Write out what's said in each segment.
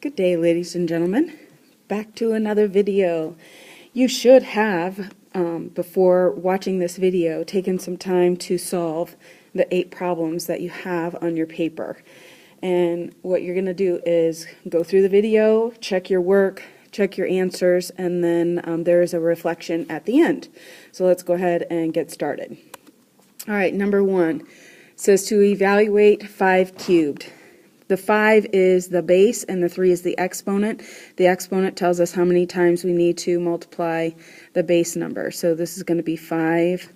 Good day, ladies and gentlemen. Back to another video. You should have, before watching this video, taken some time to solve the 8 problems that you have on your paper. And what you're going to do is go through the video, check your work, check your answers, and then there is a reflection at the end. So let's go ahead and get started. All right, number 1 says to evaluate 5 cubed. The 5 is the base and the 3 is the exponent. The exponent tells us how many times we need to multiply the base number. So this is going to be 5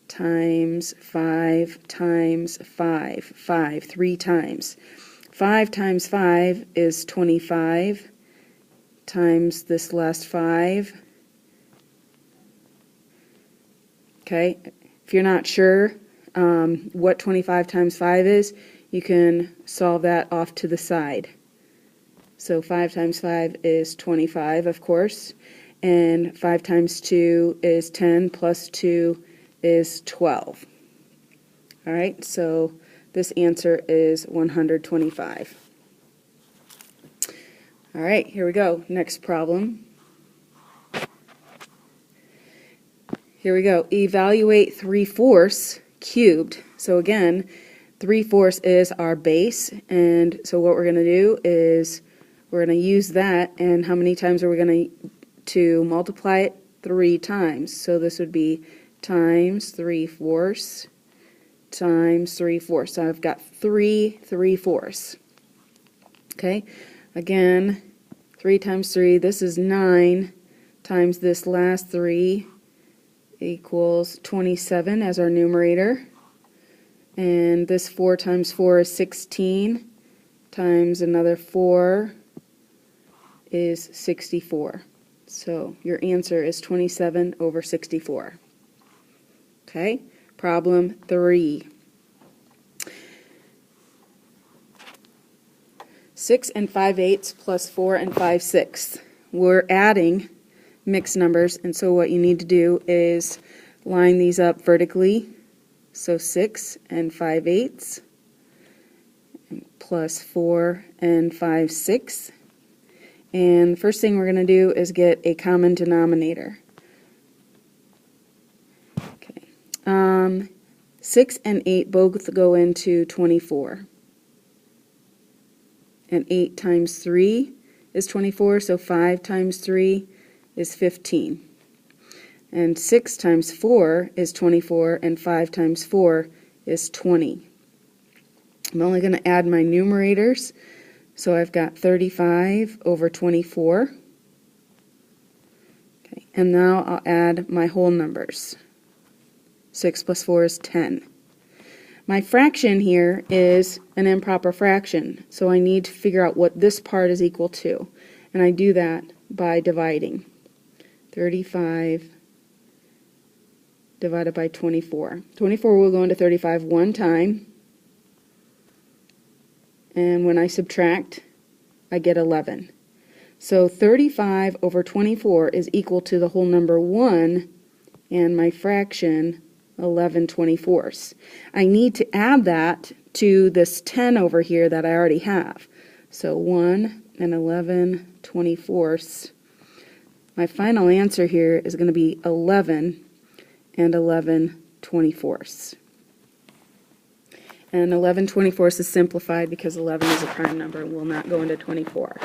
times 5 times 5, 5, 3 times. 5 times 5 is 25 times this last 5. Okay, if you're not sure what 25 times 5 is, you can solve that off to the side. So 5 times 5 is 25, of course, and 5 times 2 is 10, plus 2 is 12. All right, so this answer is 125. All right, here we go. Next problem. Here we go. Evaluate 3/4 cubed. So again, 3/4 is our base, and so what we're going to do is we're going to use that, and how many times are we going to multiply it? 3 times. So this would be times 3/4 times 3/4. So I've got 3 3/4. Okay, again, 3 times 3, this is 9, times this last 3 equals 27 as our numerator. And this 4 times 4 is 16, times another 4 is 64. So your answer is 27 over 64. Okay, problem 3. 6 and 5/8 plus 4 and 5/6. We're adding mixed numbers, and so what you need to do is line these up vertically. So 6 and 5/8 plus 4 and 5/6. And the first thing we're going to do is get a common denominator. Okay. 6 and 8 both go into 24. And 8 times 3 is 24, so 5 times 3 is 15. And 6 times 4 is 24, and 5 times 4 is 20. I'm only going to add my numerators, so I've got 35 over 24. Okay, and now I'll add my whole numbers. 6 plus 4 is 10. My fraction here is an improper fraction, so I need to figure out what this part is equal to, and I do that by dividing. 35 divided by 24. 24 will go into 35 one time, and when I subtract, I get 11. So 35 over 24 is equal to the whole number 1, and my fraction 11/24. I need to add that to this 10 over here that I already have. So 1 and 11/24. My final answer here is going to be 11 and 11/24. And 11/24 is simplified because 11 is a prime number and will not go into 24.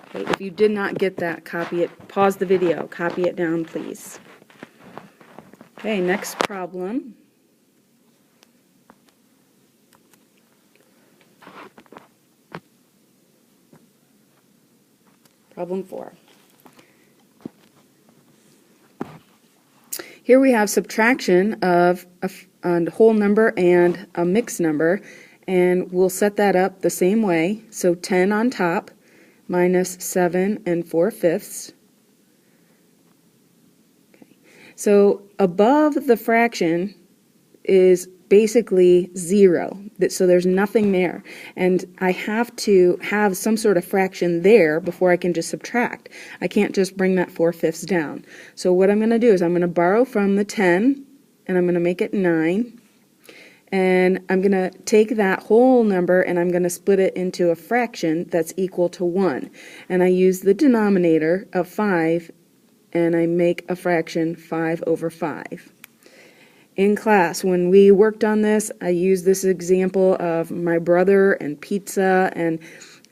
Okay, if you did not get that, copy it, pause the video, copy it down, please. Okay, next problem. Problem 4. Here we have subtraction of a whole number and a mixed number, and we'll set that up the same way. So 10 on top minus 7 and 4/5. Okay. So above the fraction is basically 0, so there's nothing there, and I have to have some sort of fraction there before I can just subtract. I can't just bring that 4/5 down. So what I'm going to do is I'm going to borrow from the 10, and I'm going to make it 9, And I'm going to take that whole number and I'm going to split it into a fraction that's equal to 1. And I use the denominator of 5 and I make a fraction 5 over 5. In class, when we worked on this, I used this example of my brother and pizza, and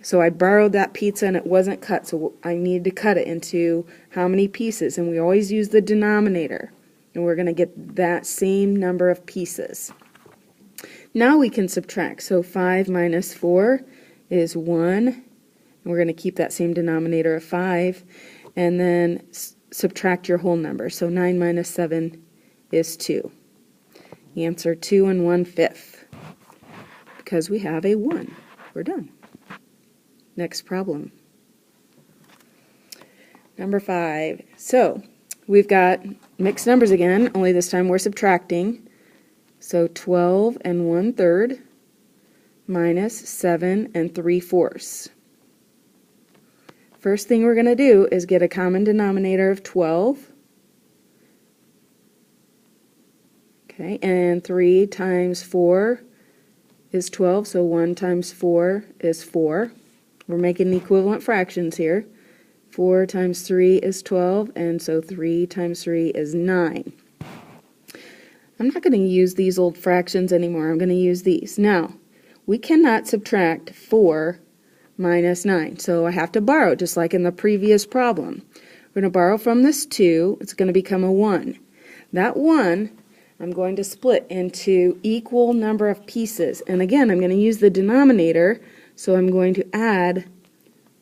so I borrowed that pizza and it wasn't cut, so I needed to cut it into how many pieces, and we always use the denominator, and we're going to get that same number of pieces. Now we can subtract, so 5 minus 4 is 1, and we're going to keep that same denominator of 5, and then subtract your whole number, so 9 minus 7 is 2. Answer 2 1/5, because we have a 1. We're done. Next problem. Number 5. So we've got mixed numbers again, only this time we're subtracting. So 12 1/3 minus 7 3/4. First thing we're going to do is get a common denominator of 12. Okay, and 3 times 4 is 12, so 1 times 4 is 4. We're making equivalent fractions here. 4 times 3 is 12, and so 3 times 3 is 9. I'm not going to use these old fractions anymore. I'm going to use these. Now, we cannot subtract 4 minus 9, so I have to borrow, just like in the previous problem. We're going to borrow from this 2. It's going to become a 1. That 1 I'm going to split into equal number of pieces. And again, I'm going to use the denominator, so I'm going to add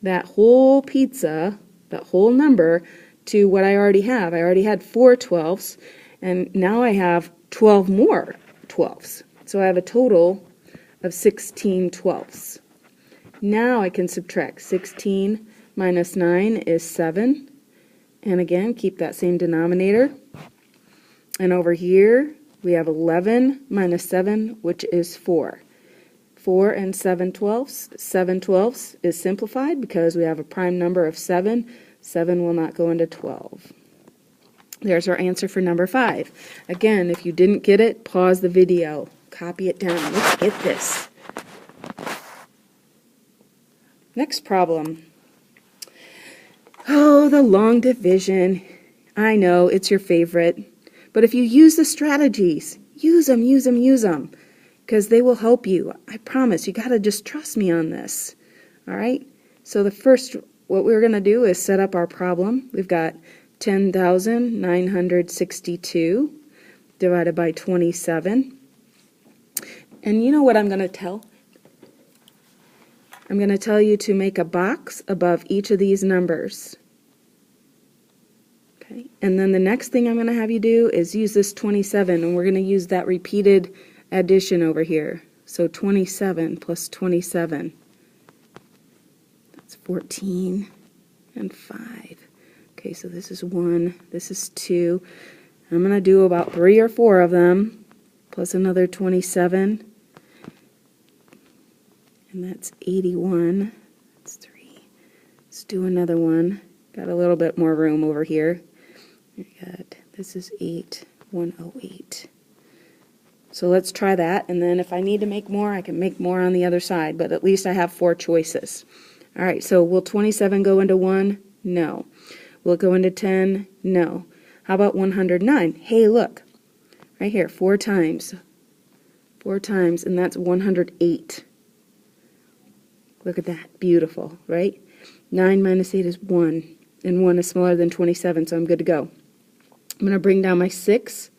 that whole pizza, that whole number, to what I already have. I already had 4 12ths, and now I have 12 more 12ths. So I have a total of 16 12ths. Now I can subtract. 16 minus 9 is 7. And again, keep that same denominator. And over here, we have 11 minus 7, which is 4. 4 and 7 twelfths. 7 twelfths is simplified because we have a prime number of 7. 7 will not go into 12. There's our answer for number 5. Again, if you didn't get it, pause the video. Copy it down. Let's get this. Next problem. Oh, the long division. I know, it's your favorite. But if you use the strategies, use them, because they will help you. I promise. You got to just trust me on this. All right? So what we're going to do is set up our problem. We've got 10,962 divided by 27. And you know what I'm going to tell? I'm going to tell you to make a box above each of these numbers. Okay. And then the next thing I'm going to have you do is use this 27, and we're going to use that repeated addition over here. So 27 plus 27. That's 14 and 5. Okay, so this is 1, this is 2. I'm going to do about 3 or 4 of them, plus another 27. And that's 81. That's 3. Let's do another one. Got a little bit more room over here. This is 8, 108. So let's try that, and then if I need to make more, I can make more on the other side, but at least I have 4 choices. All right, so will 27 go into 1? No. Will it go into 10? No. How about 109? Hey, look, right here, 4 times. 4 times, and that's 108. Look at that, beautiful, right? 9 minus 8 is 1, and 1 is smaller than 27, so I'm good to go. I'm going to bring down my 6.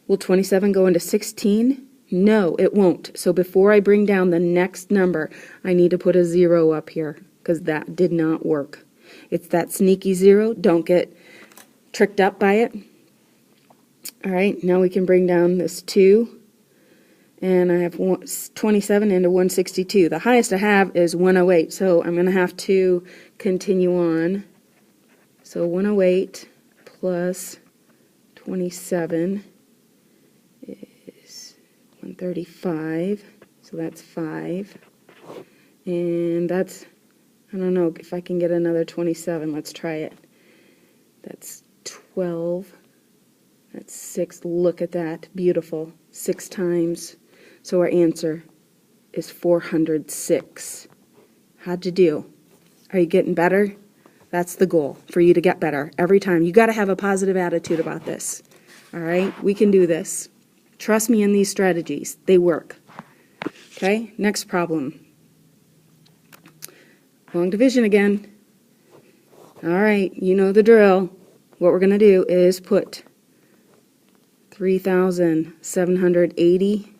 Will 27 go into 16? No, it won't. So before I bring down the next number, I need to put a 0 up here, because that did not work. It's that sneaky 0. Don't get tricked up by it. All right, now we can bring down this 2. And I have 27 into 162. The highest I have is 108, so I'm going to have to continue on. So 108 plus 27 is 135, so that's 5. And that's, I don't know if I can get another 27. Let's try it. That's 12. That's 6. Look at that. Beautiful. 6 times. So our answer is 406. How'd you do? Are you getting better? That's the goal, for you to get better every time. You got to have a positive attitude about this. All right? We can do this. Trust me in these strategies. They work. Okay? Next problem. Long division again. All right, you know the drill. What we're going to do is put 3,780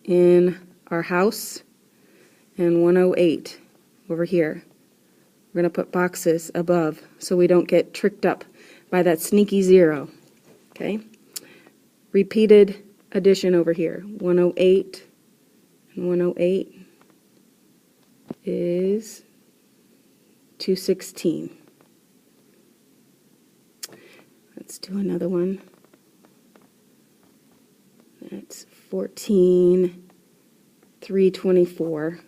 in our house and 108 over here. We're going to put boxes above so we don't get tricked up by that sneaky zero. Okay? Repeated addition over here. 108 and 108 is 216. Let's do another one. That's 14,324.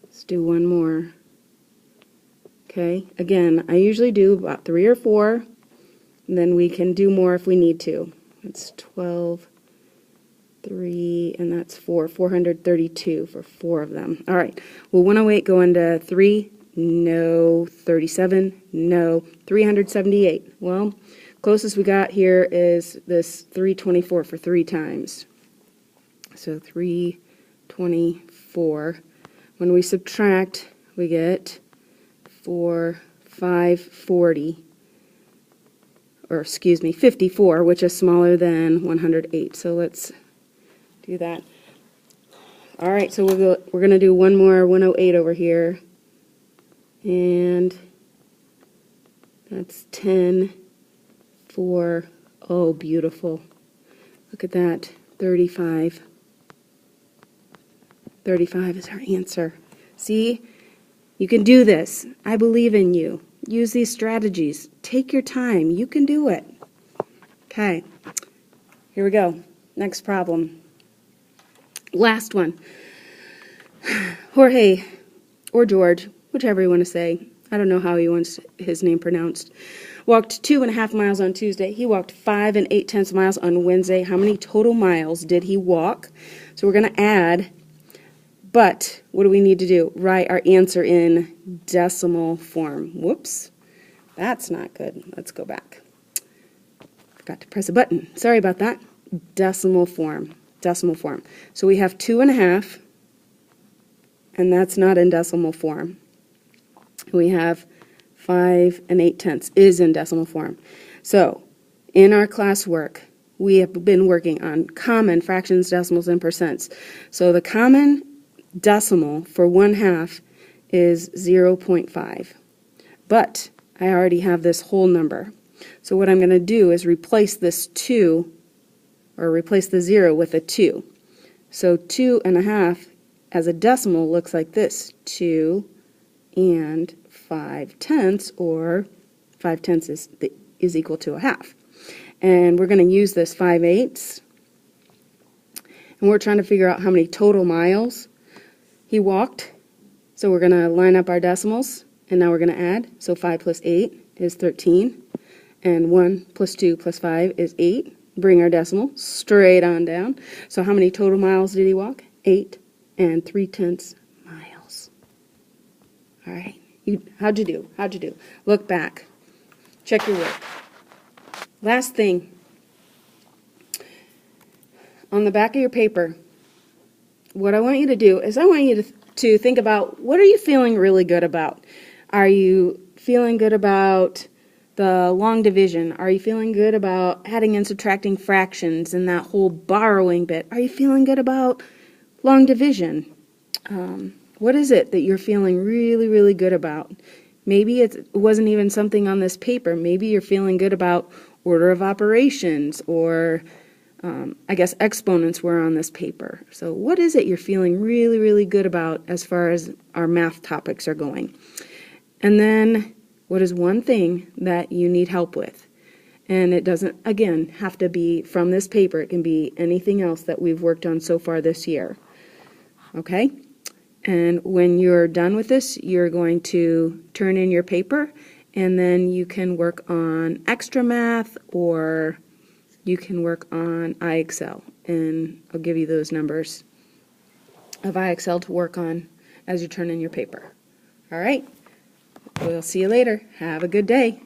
Let's do one more. Okay, again, I usually do about 3 or 4, and then we can do more if we need to. That's 12, 3, and that's 4. 432 for 4 of them. All right, will 108 go into 3? No. 37? No. 378? Well, closest we got here is this 324 for 3 times. So 324. When we subtract, we get 540, or excuse me, 54, which is smaller than 108. So let's do that. All right, so we're going to do one more 108 over here. And that's 10, 4, oh, beautiful. Look at that, 35. 35 is our answer. See, you can do this. I believe in you. Use these strategies. Take your time. You can do it. Okay, here we go. Next problem. Last one. Jorge, or George, whichever you want to say. I don't know how he wants his name pronounced. Walked 2.5 miles on Tuesday. He walked 5 8/10 miles on Wednesday. How many total miles did he walk? So we're going to add, but what do we need to do? Write our answer in decimal form. Whoops, that's not good. Let's go back. Forgot to press a button. Sorry about that. Decimal form. Decimal form. So we have 2.5, and that's not in decimal form. We have 5 8/10 is in decimal form. So in our classwork, we have been working on common fractions, decimals, and percents. So the common decimal for 1/2 is 0.5. But I already have this whole number. So what I'm going to do is replace this 2, or replace the 0 with a 2. So 2.5 as a decimal looks like this, 2 and 5/10, or 5/10 is equal to 1/2. And we're going to use this 5/8, and we're trying to figure out how many total miles he walked. So we're going to line up our decimals, and now we're going to add. So 5 plus 8 is 13, and 1 plus 2 plus 5 is 8. Bring our decimal straight on down. So how many total miles did he walk? 8 3/10 miles. All right. How'd you do? How'd you do? Look back. Check your work. Last thing. On the back of your paper, what I want you to do is I want you to think about, what are you feeling really good about? Are you feeling good about the long division? Are you feeling good about adding and subtracting fractions and that whole borrowing bit? Are you feeling good about long division? What is it that you're feeling really, really good about? Maybe it wasn't even something on this paper. Maybe you're feeling good about order of operations, or I guess exponents were on this paper. So what is it you're feeling really, really good about as far as our math topics are going? And then what is one thing that you need help with? And it doesn't, again, have to be from this paper. It can be anything else that we've worked on so far this year. Okay? And when you're done with this, you're going to turn in your paper, and then you can work on extra math, or you can work on iExcel. and I'll give you those numbers of IXL to work on as you turn in your paper. All right, we'll see you later. Have a good day.